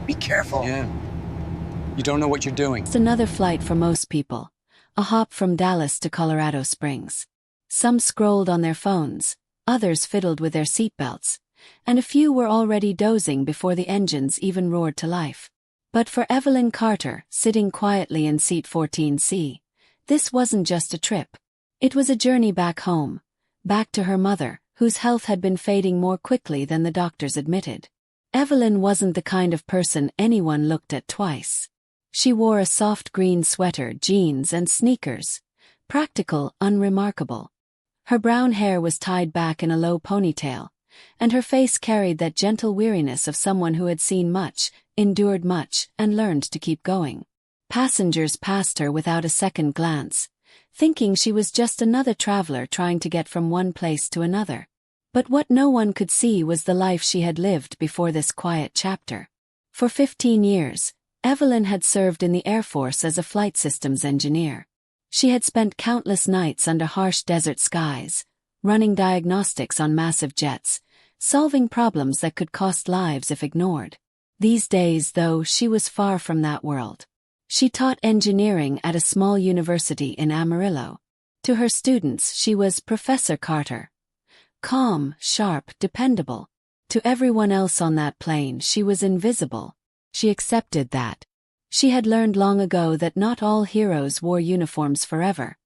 Be careful. Yeah. You don't know what you're doing. It's another flight for most people. A hop from Dallas to Colorado Springs. Some scrolled on their phones, others fiddled with their seatbelts, and a few were already dozing before the engines even roared to life. But for Evelyn Carter, sitting quietly in seat 14C, this wasn't just a trip. It was a journey back home, back to her mother, whose health had been fading more quickly than the doctors admitted. Evelyn wasn't the kind of person anyone looked at twice. She wore a soft green sweater, jeans, and sneakers. Practical, unremarkable. Her brown hair was tied back in a low ponytail, and her face carried that gentle weariness of someone who had seen much, endured much, and learned to keep going. Passengers passed her without a second glance, thinking she was just another traveler trying to get from one place to another. But what no one could see was the life she had lived before this quiet chapter. For 15 years, Evelyn had served in the Air Force as a flight systems engineer. She had spent countless nights under harsh desert skies, running diagnostics on massive jets, solving problems that could cost lives if ignored. These days, though, she was far from that world. She taught engineering at a small university in Amarillo. To her students, she was Professor Carter. Calm, sharp, dependable. To everyone else on that plane, she was invisible. She accepted that. She had learned long ago that not all heroes wore uniforms forever,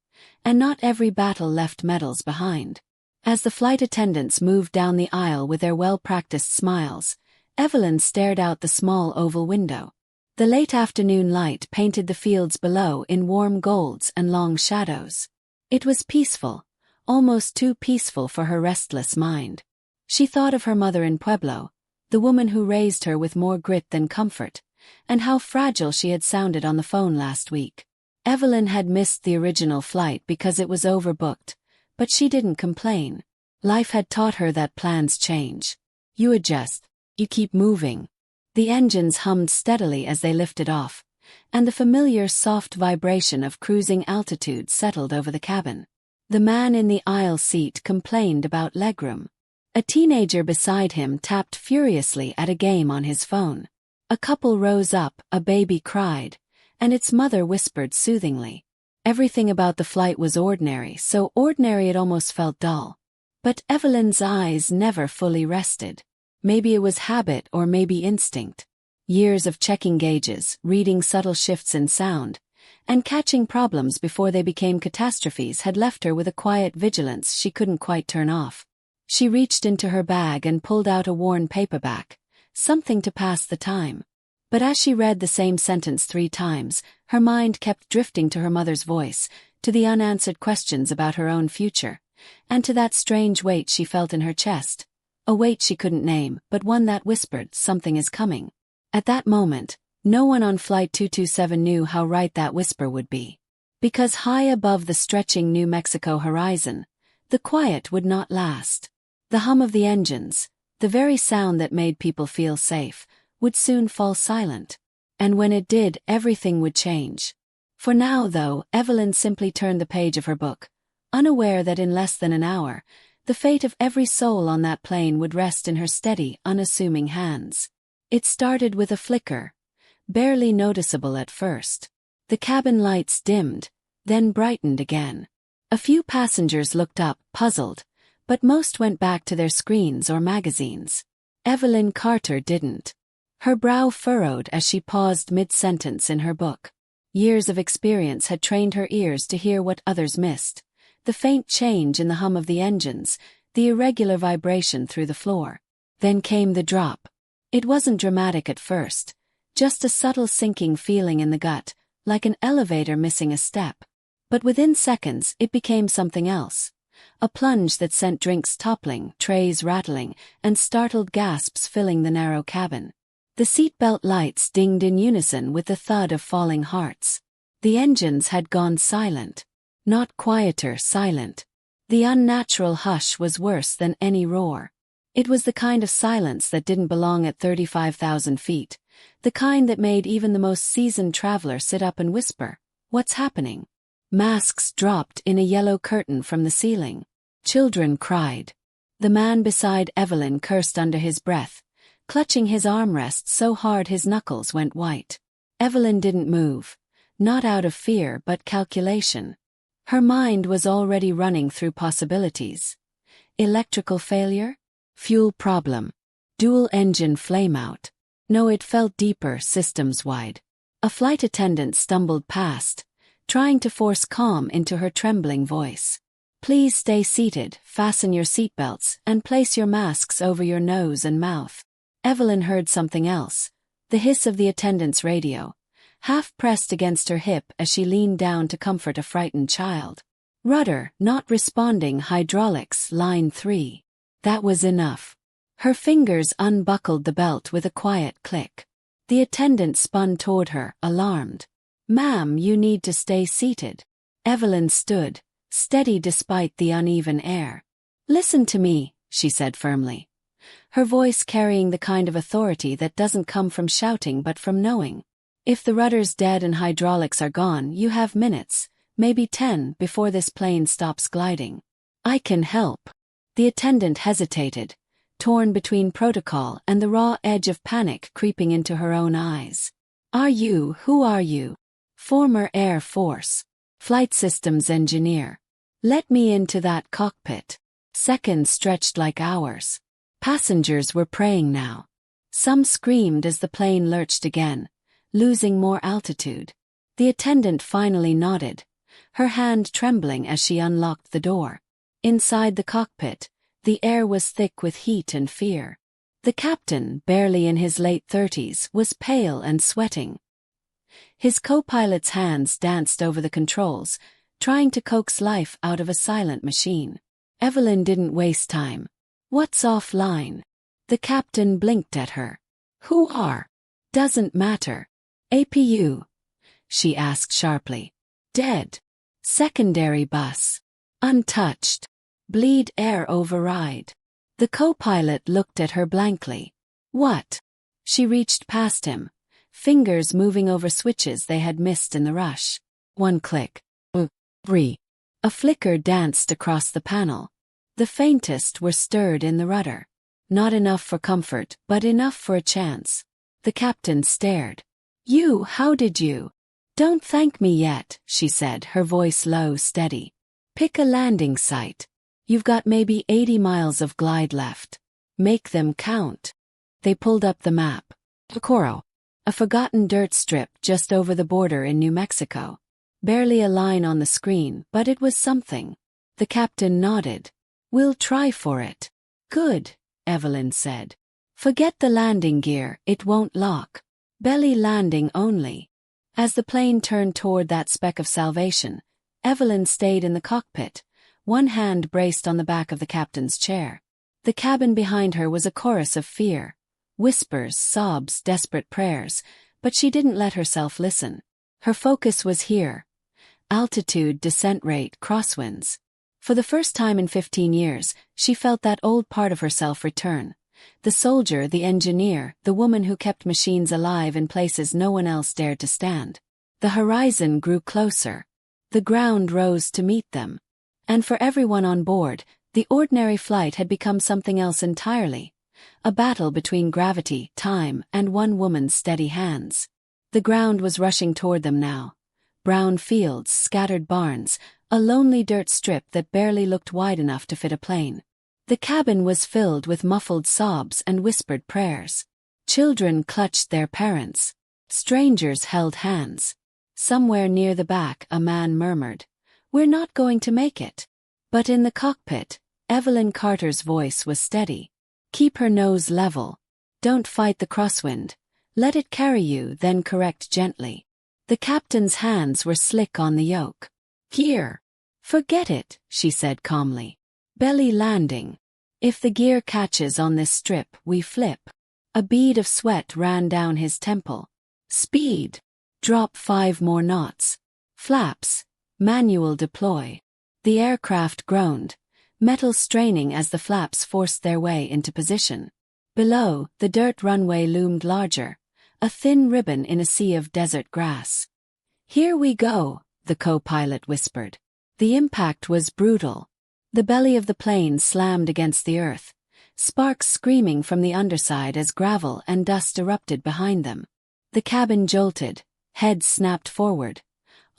and not every battle left medals behind. As the flight attendants moved down the aisle with their well-practiced smiles, Evelyn stared out the small oval window. The late afternoon light painted the fields below in warm golds and long shadows. It was peaceful, almost too peaceful for her restless mind. She thought of her mother in Pueblo, the woman who raised her with more grit than comfort, and how fragile she had sounded on the phone last week. Evelyn had missed the original flight because it was overbooked, but she didn't complain. Life had taught her that plans change. You adjust, you keep moving. The engines hummed steadily as they lifted off, and the familiar soft vibration of cruising altitude settled over the cabin. The man in the aisle seat complained about legroom. A teenager beside him tapped furiously at a game on his phone. A couple rose up, a baby cried, and its mother whispered soothingly. Everything about the flight was ordinary, so ordinary it almost felt dull. But Evelyn's eyes never fully rested. Maybe it was habit or maybe instinct. Years of checking gauges, reading subtle shifts in sound, and catching problems before they became catastrophes had left her with a quiet vigilance she couldn't quite turn off. She reached into her bag and pulled out a worn paperback, something to pass the time. But as she read the same sentence 3 times, her mind kept drifting to her mother's voice, to the unanswered questions about her own future, and to that strange weight she felt in her chest. A weight she couldn't name, but one that whispered, something is coming. At that moment, no one on Flight 227 knew how right that whisper would be. Because high above the stretching New Mexico horizon, the quiet would not last. The hum of the engines, the very sound that made people feel safe, would soon fall silent. And when it did, everything would change. For now, though, Evelyn simply turned the page of her book, unaware that in less than an hour, the fate of every soul on that plane would rest in her steady, unassuming hands. It started with a flicker, barely noticeable at first. The cabin lights dimmed, then brightened again. A few passengers looked up, puzzled, but most went back to their screens or magazines. Evelyn Carter didn't. Her brow furrowed as she paused mid-sentence in her book. Years of experience had trained her ears to hear what others missed. The faint change in the hum of the engines, the irregular vibration through the floor. Then came the drop. It wasn't dramatic at first, just a subtle sinking feeling in the gut, like an elevator missing a step. But within seconds it became something else. A plunge that sent drinks toppling, trays rattling, and startled gasps filling the narrow cabin. The seatbelt lights dinged in unison with the thud of falling hearts. The engines had gone silent. Not quieter, silent. The unnatural hush was worse than any roar. It was the kind of silence that didn't belong at 35,000 feet, the kind that made even the most seasoned traveler sit up and whisper, "What's happening?" Masks dropped in a yellow curtain from the ceiling. Children cried. The man beside Evelyn cursed under his breath, clutching his armrest so hard his knuckles went white. Evelyn didn't move, not out of fear but calculation. Her mind was already running through possibilities. Electrical failure? Fuel problem. Dual engine flameout. No, it felt deeper, systems-wide. A flight attendant stumbled past, trying to force calm into her trembling voice. Please stay seated, fasten your seatbelts, and place your masks over your nose and mouth. Evelyn heard something else, the hiss of the attendant's radio, half pressed against her hip as she leaned down to comfort a frightened child. Rudder, not responding, hydraulics, line 3. That was enough. Her fingers unbuckled the belt with a quiet click. The attendant spun toward her, alarmed. Ma'am, you need to stay seated. Evelyn stood, steady despite the uneven air. Listen to me, she said firmly. Her voice carrying the kind of authority that doesn't come from shouting but from knowing. If the rudder's dead and hydraulics are gone, you have minutes, maybe 10, before this plane stops gliding. I can help. The attendant hesitated, torn between protocol and the raw edge of panic creeping into her own eyes. Who are you? Former Air Force. Flight systems engineer. Let me into that cockpit. Seconds stretched like hours. Passengers were praying now. Some screamed as the plane lurched again, losing more altitude. The attendant finally nodded, her hand trembling as she unlocked the door. Inside the cockpit, the air was thick with heat and fear. The captain, barely in his late 30s, was pale and sweating. His co-pilot's hands danced over the controls, trying to coax life out of a silent machine. Evelyn didn't waste time. What's offline? The captain blinked at her. Who are? Doesn't matter. APU? She asked sharply. Dead. Secondary bus. Untouched. Bleed air override. The co-pilot looked at her blankly. What? She reached past him, fingers moving over switches they had missed in the rush. One click. Three. A flicker danced across the panel. The faintest were stirred in the rudder. Not enough for comfort, but enough for a chance. The captain stared. How did you? Don't thank me yet, she said, her voice low, steady. Pick a landing site. You've got maybe 80 miles of glide left. Make them count. They pulled up the map. Socorro. A forgotten dirt strip just over the border in New Mexico. Barely a line on the screen, but it was something. The captain nodded. We'll try for it. Good, Evelyn said. Forget the landing gear, it won't lock. Belly landing only. As the plane turned toward that speck of salvation, Evelyn stayed in the cockpit, one hand braced on the back of the captain's chair. The cabin behind her was a chorus of fear. Whispers, sobs, desperate prayers, but she didn't let herself listen. Her focus was here. Altitude, descent rate, crosswinds. For the first time in 15 years, she felt that old part of herself return. The soldier, the engineer, the woman who kept machines alive in places no one else dared to stand. The horizon grew closer. The ground rose to meet them. And for everyone on board, the ordinary flight had become something else entirely. A battle between gravity, time, and one woman's steady hands. The ground was rushing toward them now. Brown fields, scattered barns, a lonely dirt strip that barely looked wide enough to fit a plane. The cabin was filled with muffled sobs and whispered prayers. Children clutched their parents. Strangers held hands. Somewhere near the back, a man murmured, "We're not going to make it." But in the cockpit, Evelyn Carter's voice was steady. Keep her nose level. Don't fight the crosswind. Let it carry you, then correct gently. The captain's hands were slick on the yoke. Gear. Forget it, she said calmly. Belly landing. If the gear catches on this strip, we flip. A bead of sweat ran down his temple. Speed. Drop 5 more knots. Flaps. Manual deploy. The aircraft groaned, metal straining as the flaps forced their way into position. Below, the dirt runway loomed larger, a thin ribbon in a sea of desert grass. Here we go, the co-pilot whispered. The impact was brutal. The belly of the plane slammed against the earth, sparks screaming from the underside as gravel and dust erupted behind them. The cabin jolted, heads snapped forward.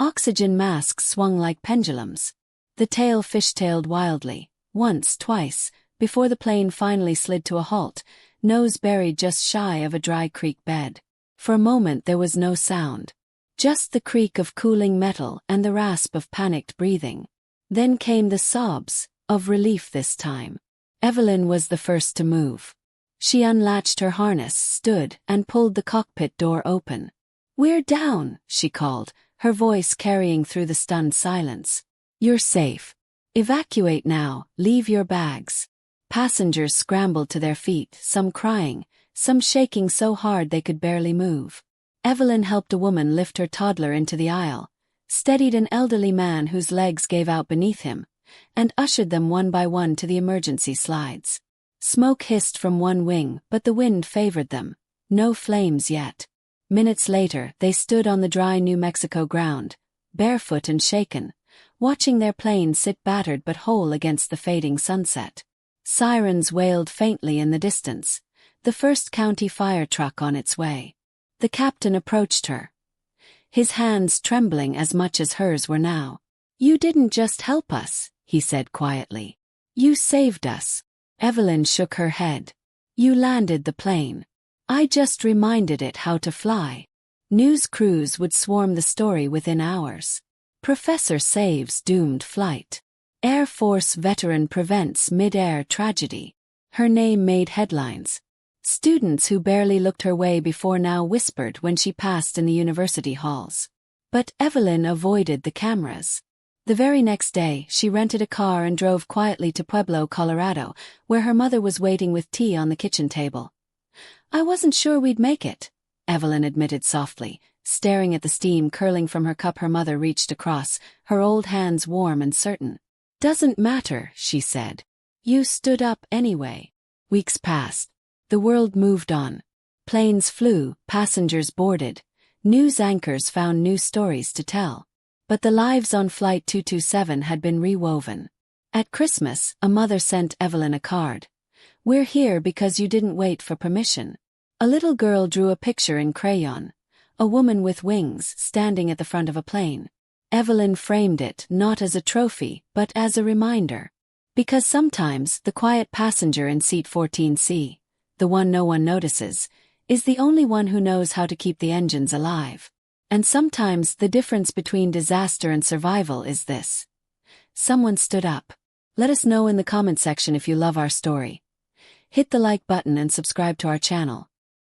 Oxygen masks swung like pendulums. The tail fishtailed wildly, once, twice, before the plane finally slid to a halt, nose buried just shy of a dry creek bed. For a moment there was no sound. Just the creak of cooling metal and the rasp of panicked breathing. Then came the sobs, of relief this time. Evelyn was the first to move. She unlatched her harness, stood, and pulled the cockpit door open. "We're down," she called, her voice carrying through the stunned silence. "You're safe. Evacuate now, leave your bags." Passengers scrambled to their feet, some crying, some shaking so hard they could barely move. Evelyn helped a woman lift her toddler into the aisle, steadied an elderly man whose legs gave out beneath him, and ushered them one by one to the emergency slides. Smoke hissed from one wing, but the wind favored them. No flames yet. Minutes later, they stood on the dry New Mexico ground, barefoot and shaken, watching their plane sit battered but whole against the fading sunset. Sirens wailed faintly in the distance, the first county fire truck on its way. The captain approached her, his hands trembling as much as hers were now. "You didn't just help us," he said quietly. "You saved us." Evelyn shook her head. "You landed the plane. I just reminded it how to fly." News crews would swarm the story within hours. Professor saves doomed flight. Air Force veteran prevents midair tragedy. Her name made headlines. Students who barely looked her way before now whispered when she passed in the university halls. But Evelyn avoided the cameras. The very next day, she rented a car and drove quietly to Pueblo, Colorado, where her mother was waiting with tea on the kitchen table. "I wasn't sure we'd make it," Evelyn admitted softly, staring at the steam curling from her cup. Her mother reached across, her old hands warm and certain. "Doesn't matter," she said. "You stood up anyway." Weeks passed. The world moved on. Planes flew, passengers boarded. News anchors found new stories to tell. But the lives on Flight 227 had been rewoven. At Christmas, a mother sent Evelyn a card. "We're here because you didn't wait for permission." A little girl drew a picture in crayon. A woman with wings standing at the front of a plane. Evelyn framed it not as a trophy, but as a reminder. Because sometimes the quiet passenger in seat 14C, the one no one notices, is the only one who knows how to keep the engines alive. And sometimes the difference between disaster and survival is this. Someone stood up. Let us know in the comment section if you love our story. Hit the like button and subscribe to our channel.